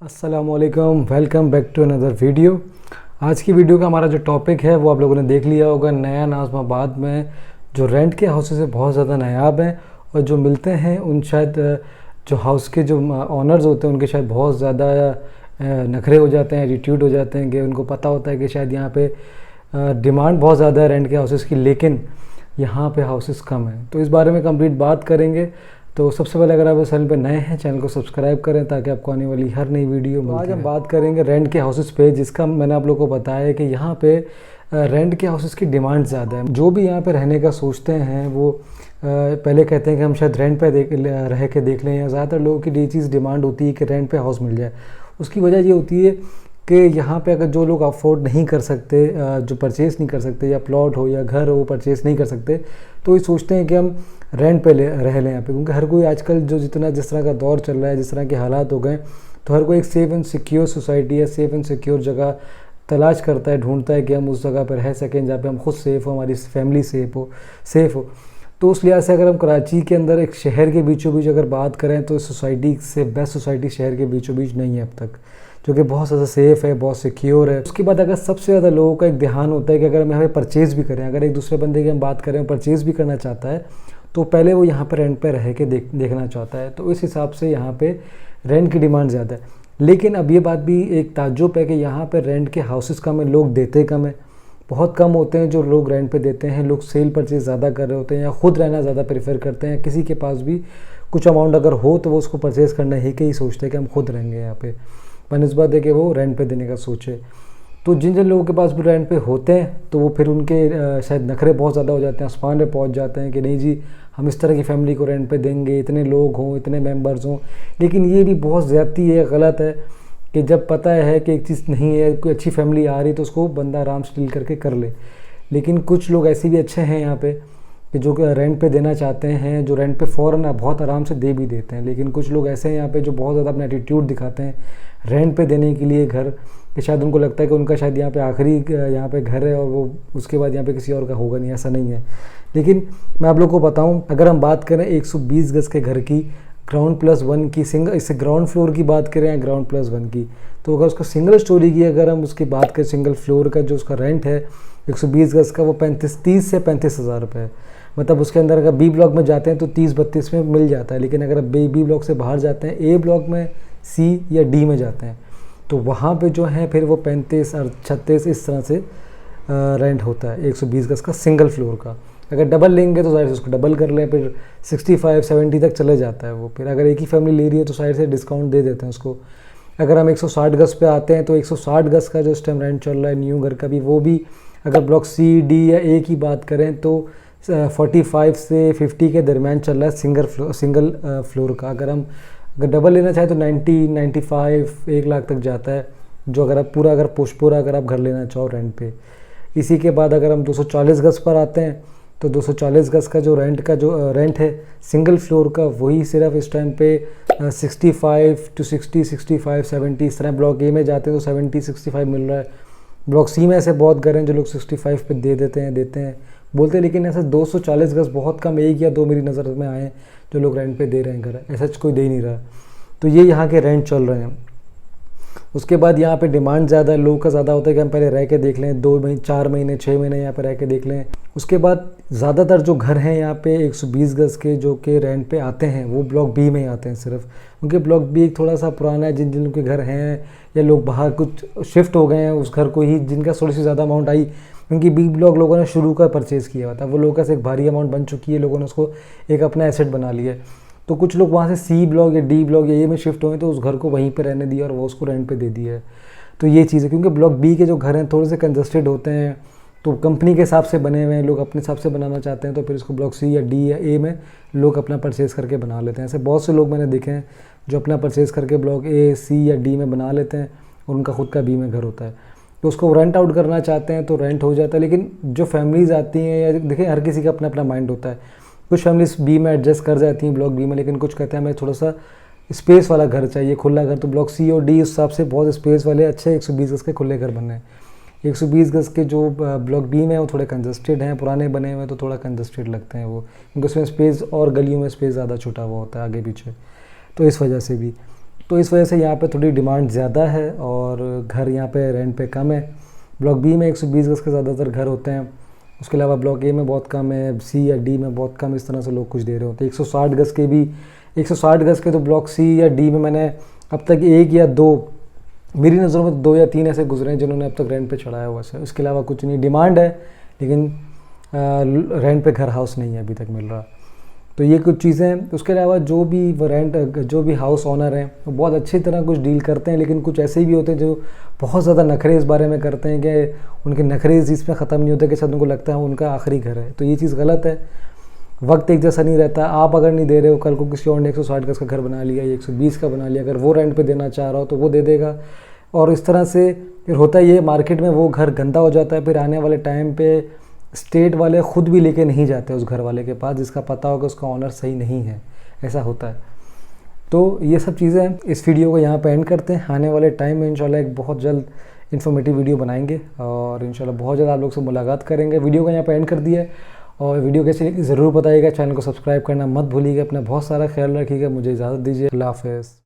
अस्सलामुअलैकुम, welcome back to another video. आज की वीडियो का हमारा जो टॉपिक है वो आप लोगों ने देख लिया होगा। नया नाज़िमाबाद में जो रेंट के हाउसेस है बहुत ज़्यादा नायाब हैं और जो मिलते हैं उन शायद जो हाउस के जो ऑनर्स होते हैं उनके शायद बहुत ज़्यादा नखरे हो जाते हैं, एटीट्यूड हो जाते हैं कि उनको पता होता है कि शायद यहाँ पे डिमांड बहुत ज़्यादा है रेंट के हाउसेस की, लेकिन यहाँ पे हाउसेस कम हैं। तो इस बारे में कंप्लीट बात करेंगे। तो सबसे पहले अगर आप इस चैनल पे नए हैं, चैनल को सब्सक्राइब करें ताकि आपको आने वाली हर नई वीडियो मिलती रहे। आज हम बात करेंगे रेंट के हाउसेस पे, जिसका मैंने आप लोगों को बताया है कि यहाँ पे रेंट के हाउसेस की डिमांड ज़्यादा है। जो भी यहाँ पे रहने का सोचते हैं वो पहले कहते हैं कि हम शायद रेंट पे रह के देख लें, या ज़्यादातर लोगों की ये चीज़ डिमांड होती है कि रेंट पे हाउस मिल जाए। उसकी वजह ये होती है कि यहाँ पे अगर जो लोग अफोर्ड नहीं कर सकते, जो परचेज़ नहीं कर सकते, या प्लॉट हो या घर हो परचेज़ नहीं कर सकते, तो ये सोचते हैं कि हम रेंट पे रह लें यहाँ पे। क्योंकि हर कोई आजकल जो जिस तरह का दौर चल रहा है, जिस तरह के हालात हो गए, तो हर कोई एक सेफ़ एंड सिक्योर सोसाइटी या सेफ़ एंड सिक्योर जगह तलाश करता है, ढूंढता है कि हम उस जगह पर रह सकें जहाँ पे हम खुद सेफ़ हो, हमारी फैमिली सेफ़ हो। तो उस लिहाज से अगर हम कराची के अंदर एक शहर के बीचों बीच अगर बात करें तो सोसाइटी से बेस्ट सोसाइटी शहर के बीचों बीच नहीं है अब तक, जो कि बहुत ज़्यादा सेफ़ है, बहुत सिक्योर है। उसके बाद अगर सबसे ज़्यादा लोगों का एक ध्यान होता है कि अगर हम यहाँ पे परचेज़ भी करें, अगर एक दूसरे बंदे की हम बात करें परचेज़ भी करना चाहता है, तो पहले वो यहाँ पर रेंट पे रह के देखना चाहता है। तो इस हिसाब से यहाँ पे रेंट की डिमांड ज़्यादा है। लेकिन अब ये बात भी एक ताज्जुब है कि यहाँ पे रेंट के हाउसेस कम है, लोग देते कम है, बहुत कम होते हैं जो लोग रेंट पे देते हैं। लोग सेल परचेज़ ज़्यादा कर रहे होते हैं या ख़ुद रहना ज़्यादा प्रेफर करते हैं। किसी के पास भी कुछ अमाउंट अगर हो तो वो उसको परचेज़ करना ही के ही सोचते हैं कि हम खुद रहेंगे यहाँ पे, बनस्बत है कि वो रेंट पे देने का सोचे। तो जिन जिन लोगों के पास भी रेंट पे होते हैं तो वो फिर उनके शायद नखरे बहुत ज़्यादा हो जाते हैं, आसमान पे पहुंच जाते हैं कि नहीं जी हम इस तरह की फ़ैमिली को रेंट पे देंगे, इतने लोग हों, इतने मेंबर्स हों। लेकिन ये भी बहुत ज़्यादती है, गलत है कि जब पता है कि एक चीज़ नहीं है, कोई अच्छी फैमिली आ रही तो उसको बंदा आराम से डील करके कर ले। लेकिन कुछ लोग ऐसे भी अच्छे हैं यहाँ पे कि जो रेंट पे देना चाहते हैं, जो रेंट पे फ़ौरन बहुत आराम से दे भी देते हैं। लेकिन कुछ लोग ऐसे हैं यहाँ पे जो बहुत ज़्यादा अपना एटीट्यूड दिखाते हैं रेंट पे देने के लिए घर, कि शायद उनको लगता है कि उनका शायद यहाँ पे आखिरी यहाँ पे घर है और वो उसके बाद यहाँ पे किसी और का होगा नहीं। ऐसा नहीं है। लेकिन मैं आप लोग को बताऊँ, अगर हम बात करें 120 गज़ के घर की ग्राउंड प्लस वन की इससे ग्राउंड फ्लोर की बात करें या ग्राउंड प्लस वन की, तो अगर उसका सिंगल स्टोरी की अगर हम उसकी बात करें, सिंगल फ्लोर का जो उसका रेंट है 120 गज़ का, वो 30 से 35 हज़ार रुपये है। मतलब उसके अंदर अगर बी ब्लॉक में जाते हैं तो 30-32 में मिल जाता है। लेकिन अगर बी ब्लॉक से बाहर जाते हैं, ए ब्लॉक में, सी या डी में जाते हैं, तो वहाँ पे जो है फिर वो 35 और 36 इस तरह से रेंट होता है 120 गज़ का सिंगल फ्लोर का। अगर डबल लेंगे तो शायद उसको डबल कर लें, फिर 65-70 तक चले जाता है वो। फिर अगर एक ही फैमिली ले रही है तो शायद से डिस्काउंट दे देते हैं उसको। अगर हम 160 गज़ पे आते हैं तो 160 गज़ का जो इस टाइम रेंट चल रहा है न्यू घर का भी, वो भी अगर ब्लॉक सी, डी या ए की बात करें तो 45 से 50 के दरमियान चल रहा है सिंगल फ्लोर का। अगर डबल लेना चाहें तो 90-95 1 लाख तक जाता है, जो अगर आप पूरा अगर आप घर लेना चाहो रेंट पे। इसी के बाद अगर हम 240 गज़ पर आते हैं तो 240 गज़ का जो रेंट है सिंगल फ्लोर का, वही सिर्फ इस टाइम पे 65 to 60, 65, 70 इस तरह। ब्लॉक ए में जाते हैं तो 70-65 मिल रहा है। ब्लॉक सी में ऐसे बहुत घर हैं जो लोग 65 पे देते हैं बोलते हैं। लेकिन ऐसे 240 गज़ बहुत कम, 1 या 2 मेरी नज़र में आए हैं जो लोग रेंट पे दे रहे हैं घर, ऐसा कोई दे नहीं रहा। तो ये यहाँ के रेंट चल रहे हैं। उसके बाद यहाँ पे डिमांड ज़्यादा है, लोगों का ज़्यादा होता है कि हम पहले रह के देख लें, 2 महीने, 4 महीने, 6 महीने यहाँ पे रह के देख लें। उसके बाद ज़्यादातर जो घर हैं यहाँ पे 120 गज़ के जो कि रेंट पे आते हैं वो ब्लॉक बी में ही आते हैं सिर्फ, क्योंकि ब्लॉक बी थोड़ा सा पुराना है। जिन के घर हैं या लोग बाहर कुछ शिफ्ट हो गए हैं उस घर को ही, जिनका थोड़ी सी ज़्यादा अमाउंट आई, क्योंकि बी ब्लॉक लोगों ने शुरू का परचेज़ किया हुआ था, वो लोगों का एक भारी अमाउंट बन चुकी है, लोगों ने उसको एक अपना एसेट बना लिया है। तो कुछ लोग वहाँ से सी ब्लॉक या डी ब्लॉक या ए में शिफ्ट हुए तो उस घर को वहीं पे रहने दिया और वो उसको रेंट पे दे दिया है। तो ये चीज़ है, क्योंकि ब्लॉक बी के जो घर हैं थोड़े से कंजस्टेड होते हैं, तो कंपनी के हिसाब से बने हुए हैं, लोग अपने हिसाब से बनाना चाहते हैं, तो फिर इसको ब्लॉक सी या डी या ए में लोग अपना परचेज़ करके बना लेते हैं। ऐसे बहुत से लोग मैंने देखे हैं जो अपना परचेज़ करके ब्लॉक ए, सी या डी में बना लेते हैं और उनका खुद का बी में घर होता है, तो उसको रेंट आउट करना चाहते हैं तो रेंट हो जाता है। लेकिन जो फैमिलीज़ आती हैं, या देखिए हर किसी का अपना अपना माइंड होता है, कुछ फैमिलीज बी में एडजस्ट कर जाती हैं ब्लॉक बी में, लेकिन कुछ कहते हैं हमें थोड़ा सा स्पेस वाला घर चाहिए, खुला घर। तो ब्लॉक सी और डी उस हिसाब से बहुत स्पेस वाले अच्छे 120 गज़ के खुले घर बनने हैं। 120 गज़ के जो ब्लॉक बी में वो थोड़े कंजस्टेड हैं, पुराने बने हुए हैं तो थोड़ा कंजस्टेड लगते हैं वो, क्योंकि उसमें स्पेस और गलियों में स्पेस ज़्यादा छूटा हुआ होता है आगे पीछे, तो इस वजह से भी। तो इस वजह से यहाँ पे थोड़ी डिमांड ज़्यादा है और घर यहाँ पे रेंट पे कम है। ब्लॉक बी में 120 गज के ज़्यादातर घर होते हैं, उसके अलावा ब्लॉक ए में बहुत कम है, सी या डी में बहुत कम, इस तरह से लोग कुछ दे रहे होते हैं। 160 गज के भी 160 गज के तो ब्लॉक सी या डी में मैंने अब तक एक या दो, मेरी नज़रों में 2 या 3 ऐसे गुजरे हैं जिन्होंने अब तक रेंट पे चढ़ाया हुआ है। इसके अलावा कुछ नहीं, डिमांड है लेकिन रेंट पे घर हाउस नहीं है अभी तक मिल रहा। तो ये कुछ चीज़ें हैं। उसके अलावा जो भी हाउस ऑनर हैं वो बहुत अच्छी तरह कुछ डील करते हैं, लेकिन कुछ ऐसे भी होते हैं जो बहुत ज़्यादा नखरे इस बारे में करते हैं कि उनके नखरे इस चीज़ में ख़त्म नहीं होते कि शायद उनको लगता है उनका आखिरी घर है। तो ये चीज़ गलत है। वक्त एक जैसा नहीं रहता। आप अगर नहीं दे रहे हो, कल को किसी और ने 160 गज का घर बना लिया, 120 का बना लिया, अगर वो रेंट पे देना चाह रहा हो तो वो दे देगा। और इस तरह से फिर होता है ये, मार्केट में वो घर गंदा हो जाता है। फिर आने वाले टाइम पे स्टेट वाले ख़ुद भी लेके नहीं जाते उस घर वाले के पास जिसका पता होगा उसका ऑनर सही नहीं है, ऐसा होता है। तो ये सब चीज़ें हैं। इस वीडियो को यहाँ पे एंड करते हैं। आने वाले टाइम में इंशाल्लाह एक बहुत जल्द इन्फॉर्मेटिव वीडियो बनाएंगे और इंशाल्लाह बहुत जल्द आप लोग से मुलाकात करेंगे। वीडियो को यहाँ पे एंड कर दिया है और वीडियो कैसी लगी ज़रूर बताइएगा। चैनल को सब्सक्राइब करना मत भूलिएगा। अपना बहुत सारा ख्याल रखिएगा। मुझे इजाज़त दीजिए। अल्लाह हाफ़िज़।